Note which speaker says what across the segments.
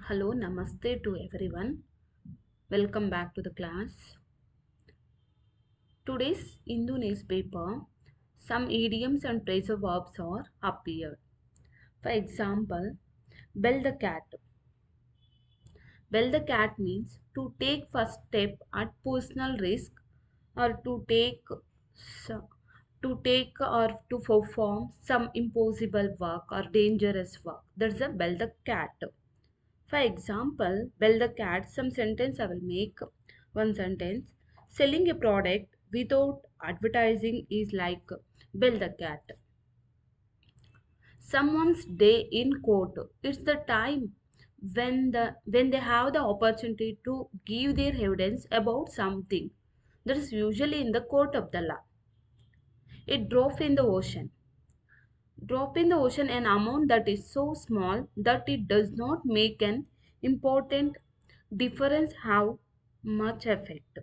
Speaker 1: Hello, namaste to everyone. Welcome back to the class. Today's Hindu newspaper, some idioms and phrasal verbs are appeared. For example, bell the cat. Bell the cat means to take first step at personal risk or s- to perform some impossible work or dangerous work. That's a bell the cat. For example, bell the cat, some sentence I will make. One sentence. Selling a product without advertising is like bell the cat. Someone's day in court. It's the time when they have the opportunity to give their evidence about something. That is usually in the court of the law. A drop in the ocean. Drop in the ocean an amount that is so small that it does not make an important difference have much effect.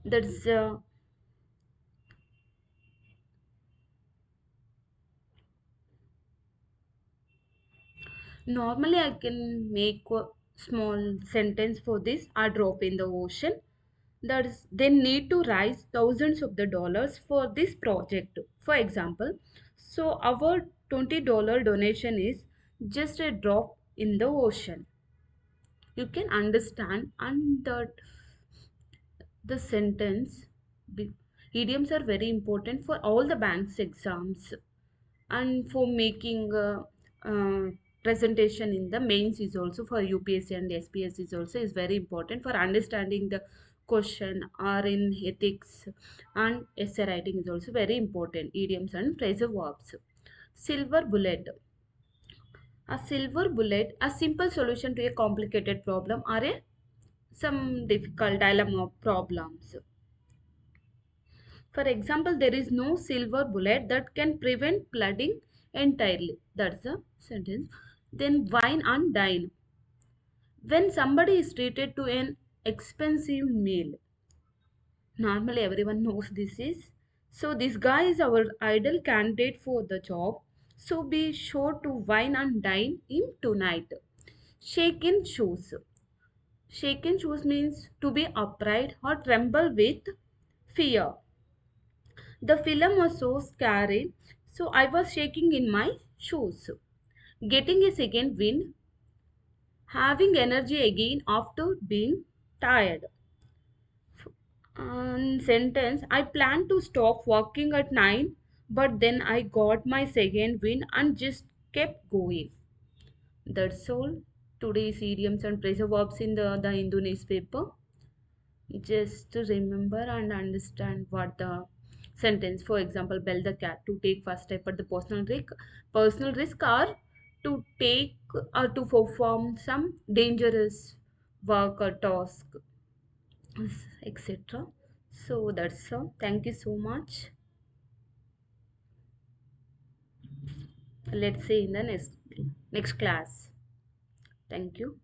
Speaker 1: That's Normally I can make a small sentence for this. A drop in the ocean. That is, they need to raise thousands of the dollars for this project. For example, so our $20 donation is just a drop in the ocean. You can understand and that the sentence be- idioms are very important for all the banks exams and for making presentation in the mains is also for UPSC and SPS is also is very important for understanding the question or in ethics and essay writing is also very important idioms and phrasal verbs. Silver bullet. A silver bullet, a simple solution to a complicated problem or a some difficult dilemma problems. For example, there is no silver bullet that can prevent flooding entirely. That's the sentence. Then wine and dine. When somebody is treated to an expensive meal, normally everyone knows this is. So this guy is our ideal candidate for the job. So be sure to wine and dine him tonight. Shake in shoes. Shake in shoes means to be upright or tremble with fear. The film was so scary, so I was shaking in my shoes. Getting a second wind, having energy again after being tired. Sentence I plan to stop working at 9, but then I got my second wind and just kept going. That's all. Today's idioms and phrasal verbs in the Hindu newspaper. Just to remember and understand what the sentence, for example, bell the cat, to take first step at the personal risk or to take or to perform some dangerous work or task, etc. So that's all. Thank you so much. Let's see in the next class. Thank you.